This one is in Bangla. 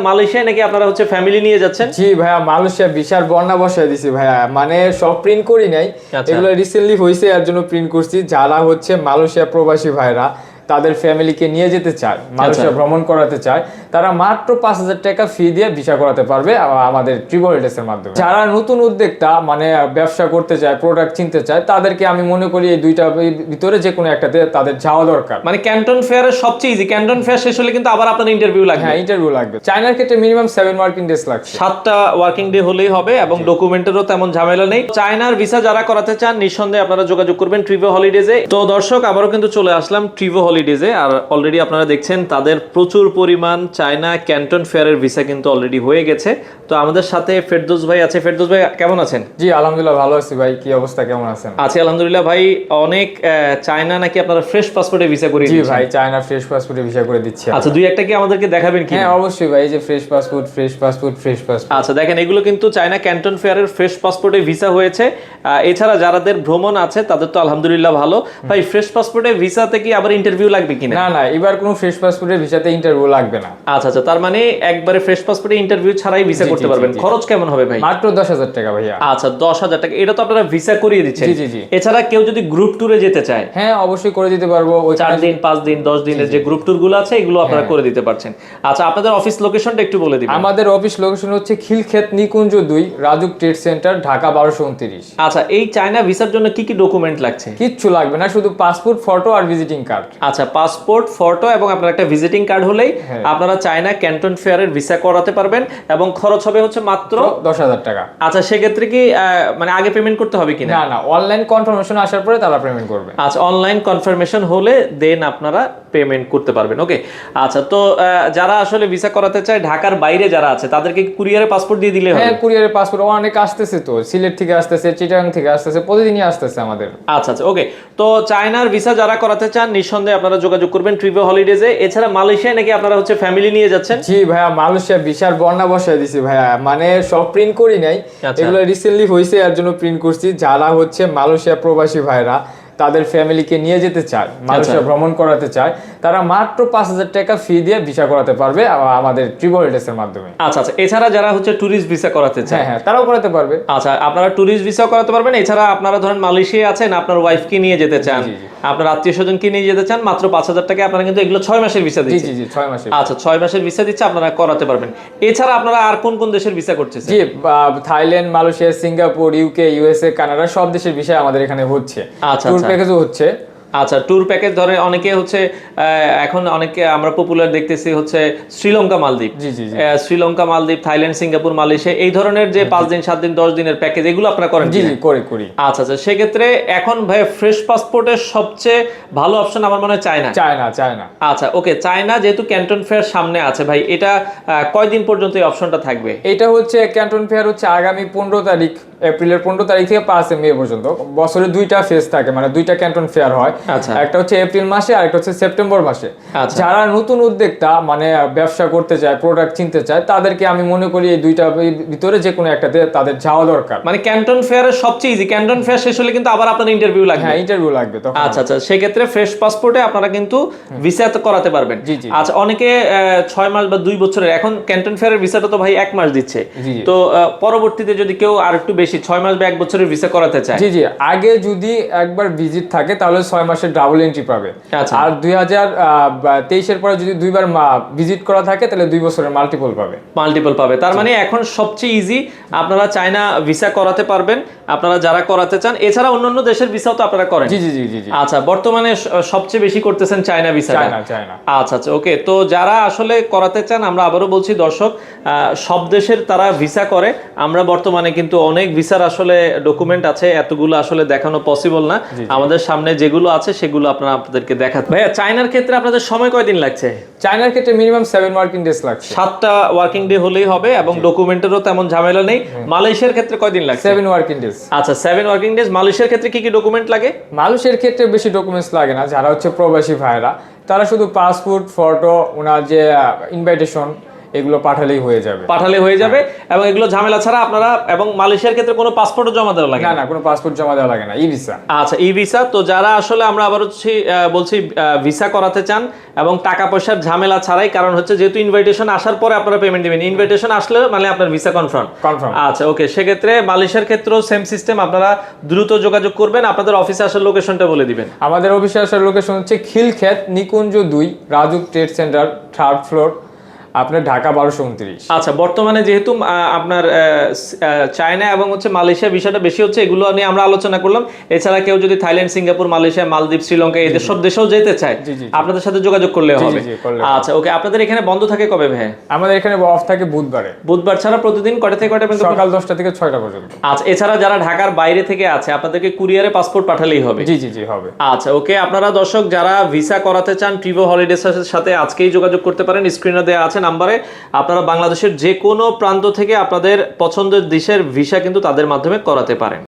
মালয়েশিয়ায় নাকি আপনারা হচ্ছে ফ্যামিলি নিয়ে যাচ্ছেন? জি ভাইয়া, মালয়েশিয়া ভিসার বর্ণা বসায় দিছি ভাইয়া, মানে সব প্রিন্ট করি নাই, এগুলো রিসেন্টলি হয়েছে এর জন্য প্রিন্ট করছি। যারা হচ্ছে মালয়েশিয়া প্রবাসী ভাইরা তাদের ফ্যামিলিকে নিয়ে যেতে চায়, মালয়েশিয়া ভ্রমণ করাতে চায়, তারা মাত্র 5,000 টাকা ফি দিয়ে ভিসা করাতে পারবে আমাদের ট্রিপল এর মাধ্যমে। যারা নতুন উদ্যোক্তা মানে ব্যবসা করতে চায়, প্রোডাক্ট চিনতে চায়, তাদেরকে আমি মনে করি এই দুইটা ভিতরে যে কোনো একটাতে তাদের যাওয়া দরকার। মানে ক্যান্টন ফেয়ারের সবচেয়ে ইজি, ক্যান্টন ফেয়ার শেষ হলে কিন্তু আবার আপনার ইন্টারভিউ লাগবে। হ্যাঁ, ইন্টারভিউ লাগবে। চায়নার ক্ষেত্রে মিনিমাম 7 ওয়ার্কিং ডেজ লাগছে, 7টা ওয়ার্কিং ডে হলেই হবে এবং ডকুমেন্টেরও তেমন ঝামেলা নেই। চায়নার ভিসা যারা করাতে চান নিঃসন্দেহে আপনারা যোগাযোগ করবেন ট্রিভো হলিডেজে। তো দর্শক, আবারও কিন্তু চলে আসলাম ট্রিভো হলিডেজে, আর অলরেডি আপনারা দেখছেন তাদের প্রচুর পরিমাণ চায়না ক্যান্টন ফেয়ারের ভিসা কিন্তু অলরেডি হয়ে গেছে। তো আমাদের সাথে ফেরদৌস ভাই আছে। ফেরদৌস ভাই কেমন আছেন? জি আলহামদুলিল্লাহ ভালো আছি ভাই, কি অবস্থা, কেমন আছেন? আছি আলহামদুলিল্লাহ ভাই। অনেক চায়না নাকি আপনারা ফ্রেশ পাসপোর্টে ভিসা করে দিচ্ছেন? জি ভাই, চায়না ফ্রেশ পাসপোর্টে ভিসা করে দিচ্ছি। আচ্ছা, দুই একটা কি আমাদেরকে দেখাবেন কি? হ্যাঁ অবশ্যই ভাই, এই যে fresh passport, fresh passport, fresh passport. আচ্ছা দেখেন, এগুলো কিন্তু চায়না ক্যান্টন ফেয়ারের ফ্রেশ পাসপোর্টে ভিসা হয়েছে। এছাড়া যাদের ভ্রমণ আছে তাদের তো আলহামদুলিল্লাহ ভালো। ভাই ফ্রেশ পাসপোর্টে ভিসাতে কি আবার ইন্টারভিউ লাগবে কিনা? না না, এবার কোনো ফ্রেশ পাসপোর্টের ভিসাতে ইন্টারভিউ লাগবে না। আচ্ছা আচ্ছা, তার মানে একবারে ফ্রেশ পাসপোর্টে ইন্টারভিউ ছাড়াই ভিসা করতে পারবেন। খরচ কেমন হবে ভাই? মাত্র 10,000 টাকা ভাইয়া। আচ্ছা 10,000 টাকা, এটা তো আপনারা ভিসা করিয়ে দিচ্ছেন। জি জি জি। এছাড়া কেউ যদি গ্রুপ ট্যুরে যেতে চায়? হ্যাঁ অবশ্যই করে দিতে পারবো। 4 দিন 5 দিন 10 দিনের যে গ্রুপ ট্যুর গুলো আছে এগুলো আপনারা করে দিতে পারছেন। আচ্ছা, আপনাদের অফিস লোকেশনটা একটু বলে দিবেন। আমাদের অফিস লোকেশন হচ্ছে খিলক্ষেত নিকুঞ্জ 2, রাজুক ট্রেড সেন্টার, ঢাকা 1229। আচ্ছা, এই চায়না ভিসার জন্য কি কি ডকুমেন্ট লাগছে? কিচ্ছু লাগবে না, শুধু পাসপোর্ট, ফটো আর ভিজিটিং কার্ড। আচ্ছা, পাসপোর্ট, ফটো এবং আপনার একটা ভিজিটিং কার্ড হলেই আপনারা চায়না ক্যান্টন ফেয়ারের ভিসা করাতে পারবেন এবং খরচ হবে হচ্ছে মাত্র 10,000 টাকা। আচ্ছা, সেক্ষেত্রে কি মানে আগে পেমেন্ট করতে হবে কিনা? না না, অনলাইন কনফার্মেশন আসার পরে তারা পেমেন্ট করবে। আচ্ছা, অনলাইন কনফার্মেশন হলে দেন আপনারা পেমেন্ট করতে পারবেন। ওকে, আচ্ছা তো যারা আসলে ভিসা করাতে চায় ঢাকার বাইরে যারা আছে তাদেরকে কুরিয়ারে পাসপোর্ট দিয়ে দিলে হবে? হ্যাঁ, কুরিয়ারে পাসপোর্ট অনেক আসতেছে, তো সিলেট থেকে আসতেছে, চিটাগাং থেকে আসতেছে, প্রতিদিনই আসতেছে আমাদের। আচ্ছা আচ্ছা, ওকে। তো চায়নার ভিসা যারা করাতে চান নিঃসন্দেহে আপনারা যোগাযোগ করবেন ট্রিভো হলিডেজে। এছাড়া মালয়েশিয়ায় নাকি আপনারা হচ্ছে ফ্যামিলি নিয়ে যাচ্ছেন? জি ভাইয়া, মালয়েশিয়া ভিসার বর্ণা বসায় দিছি ভাইয়া, মানে সব প্রিন্ট করি নাই, এগুলো রিসেন্টলি হয়েছে এর জন্য প্রিন্ট করছি। যারা হচ্ছে মালয়েশিয়া প্রবাসী ভাইরা তাদের ফ্যামিলিকে নিয়ে যেতে চায়, মালয়েশিয়া ভ্রমণ করাতে চায়, তারা মাত্র 5,000 টাকা ফি দিয়ে ভিসা করাতে পারবে আমাদের ট্রিপল এর মাধ্যমে। আচ্ছা আচ্ছা, এছাড়া যারা হচ্ছে ট্যুরিস্ট ভিসা করাতে চায়? হ্যাঁ তারাও করাতে পারবে। আচ্ছা, আপনারা ট্যুরিস্ট ভিসা করাতে পারবেন। এছাড়া আপনারা ধরেন মালয়েশিয়া আছেন, আপনার ওয়াইফকে নিয়ে যেতে চান, আপনার আত্মীয় স্বজনকে নিয়ে যেতে চান, মাত্র 5,000 টাকা আপনারা কিন্তু এগুলো 6 মাসের ভিসা দিচ্ছে। জি জি, 6 মাসের। আচ্ছা, 6 মাসের ভিসা দিচ্ছে, আপনারা করাতে পারবেন। এছাড়া আপনারা আর কোন কোন দেশের ভিসা করতেছেন? জি, Thailand, Malaysia, Singapore, UK, USA, Canada, সব দেশের ভিসা আমাদের এখানে হচ্ছে। আচ্ছা, ট্যুর প্যাকেজও হচ্ছে। আচ্ছা, ট্যুর প্যাকেজ ধরে অনেকে হচ্ছে এখন অনেকে আমরা পপুলার দেখতেছি হচ্ছে শ্রীলঙ্কা, মালদ্বীপ। জি জি জি। শ্রীলঙ্কা, মালদ্বীপ, থাইল্যান্ড, সিঙ্গাপুর, মালয়েশিয়া, এই ধরনের যে 5 দিন 7 দিন 10 দিনের প্যাকেজ এগুলো আপনারা করেন? জি জি, করি। আচ্ছা আচ্ছা, সেক্ষেত্রে এখন ভাই ফ্রেশ পাসপোর্টের সবচেয়ে ভালো অপশন আমার মনে হয় চায়না। আচ্ছা ওকে, চায়না যেহেতু ক্যান্টন ফেয়ার সামনে আছে ভাই, এটা কয়দিন পর্যন্ত এই অপশনটা থাকবে? এটা হচ্ছে ক্যান্টন ফেয়ার হচ্ছে আগামী 15 তারিখ, এপ্রিলের 15 তারিখ থেকে 5 মে পর্যন্ত। বছরে 2টা ফেজ থাকে, মানে 2টা ক্যান্টন ফেয়ার হয়। একটা হচ্ছে এপ্রিল মাসে আর একটা হচ্ছে সেপ্টেম্বর মাসে। যারা নতুন উদ্যোক্তা মানে ব্যবসা করতে চায়, প্রোডাক্ট চিনতে চায়, তাদেরকে আমি মনে করি এই দুইটা ভিতরে যে কোনো একটাতে তাদের যাওয়া দরকার। মানে ক্যান্টন ফেয়ারের সবচেয়ে ইজি, ক্যান্টন ফেয়ার শেষ হলে কিন্তু আবার আপনার ইন্টারভিউ লাগবে। হ্যাঁ, ইন্টারভিউ লাগবে তখন। আচ্ছা আচ্ছা, সেক্ষেত্রে ফ্রেশ পাসপোর্টে আপনারা কিন্তু ভিসা করাতে পারবেন। আচ্ছা, অনেকে 6 মাস বা 2 বছরের, এখন ক্যান্টন ফেয়ারের ভিসাটা তো ভাই 1 মাস দিচ্ছে, তো পরবর্তীতে যদি কেউ আর একটু বেশি 6 মাস বা 1 বছরের ভিসা করাতে চায়? জি জি, আগে যদি একবার ভিজিট থাকে তাহলে 6 মাসের ডাবল এন্ট্রি পাবে। আর 2023 এর পরে যদি 2বার ভিজিট করা থাকে তাহলে 2 বছরের মাল্টিপল পাবে। তার মানে এখন সবচেয়ে ইজি, আপনারা চায়না ভিসা করাতে পারবেন আপনারা যারা করাতে চান। এছাড়া অন্যান্য দেশের ভিসাও তো আপনারা করেন? জি জি জি জি। আচ্ছা, বর্তমানে সবচেয়ে বেশি করতেছেন চায়না ভিসা? চায়না। আচ্ছা আচ্ছা, ওকে। তো যারা আসলে করাতে চান, আমরা আবারও বলছি দর্শক, সব দেশের তারা ভিসা করে। আমরা বর্তমানে কিন্তু অনেক ভিসার আসলে ডকুমেন্ট আছে, এতগুলো আসলে দেখানো পসিবল না। আমাদের সামনে যেগুলো আছে সেগুলো আপনাদেরকে দেখাতে। ভাইয়া চায়নার ক্ষেত্রে আপনাদের সময় কয়দিন লাগছে? চায়নার ক্ষেত্রে মিনিমাম 7 ওয়ার্কিং ডেজ লাগছে। 7টা ওয়ার্কিং ডে হলেই হবে এবং ডকুমেন্টেরও তেমন ঝামেলা নেই। মালয়েশিয়ার ক্ষেত্রে কয়দিন লাগছে? 7 ওয়ার্কিং ডেজ। আচ্ছা, 7 ওয়ার্কিং ডেজ। মালয়েশিয়ার ক্ষেত্রে কি কি ডকুমেন্ট লাগে? মালয়েশিয়ার ক্ষেত্রে বেশি ডকুমেন্টস লাগে না। যারা হচ্ছে প্রবাসী ভাইরা তারা শুধু পাসপোর্ট, ফটো, ওনার যে ইনভাইটেশন, এগুলো পাঠালেই হয়ে যাবে। এবং এগুলো ঝামেলা ছাড়া আপনারা, এবং মালয়েশিয়ার ক্ষেত্রে কোনো পাসপোর্টও জমা দেওয়া লাগে না, কোনো পাসপোর্ট জমা দেওয়া লাগে না, ই ভিসা। আচ্ছা, ই ভিসা। তো যারা আসলে আমরা আবার বলছি ভিসা করাতে চান এবং টাকা পয়সার ঝামেলা ছাড়াই, কারণ হচ্ছে যেহেতু ইনভাইটেশন আসার পরে আপনারা পেমেন্ট দিবেন, ইনভাইটেশন আসলে মানে আপনার ভিসা কনফার্ম। আচ্ছা, ওকে, সেক্ষেত্রে মালয়েশিয়ার ক্ষেত্রেও সেম সিস্টেম, আপনারা দ্রুত যোগাযোগ করবেন। আপনাদের অফিসে আসার লোকেশনটা বলে দিবেন। আমাদের অফিসে আসার লোকেশন হচ্ছে খিলক্ষেত নিকুঞ্জ 2 RAJUK trade centre 3rd floor, আপনার ঢাকা 1229। আচ্ছা, বর্তমানে যেহেতু আপনার চায়না এবং হচ্ছে মালয়েশিয়া বিষয়টা বেশি হচ্ছে, এগুলো নিয়ে আমরা আলোচনা করলাম। এছাড়া কেউ যদি থাইল্যান্ড, সিঙ্গাপুর, মালয়েশিয়া, মালদ্বীপ, শ্রীলঙ্কা এদের সব দেশেও যেতে চায়, আপনাদের সাথে যোগাযোগ করলে হবে। আচ্ছা, ওকে, আপনাদের এখানে বন্ধ থাকে কবে ভাই? আমাদের এখানে অফ থাকে বুধবার ছাড়া প্রতিদিন কয়টা থেকে কয়টা পর্যন্ত? সকাল 10টা থেকে 6টা পর্যন্ত। আচ্ছা, এছাড়া যারা ঢাকার বাইরে থেকে আছে, আপনাদেরকে কুরিয়ারে পাসপোর্ট পাঠালেই হবে? জি হবে। আচ্ছা, ওকে, আপনারা দর্শক যারা ভিসা করাতে চান ট্রিভো হলিডেজের সাথে আজকেই যোগাযোগ করতে পারেন। স্ক্রিনে দেওয়া আছে নাম্বারে। আপনারা বাংলাদেশের যে কোনো প্রান্ত থেকে আপনাদের পছন্দের দেশের ভিসা কিন্তু তাদের মাধ্যমে করাতে পারেন।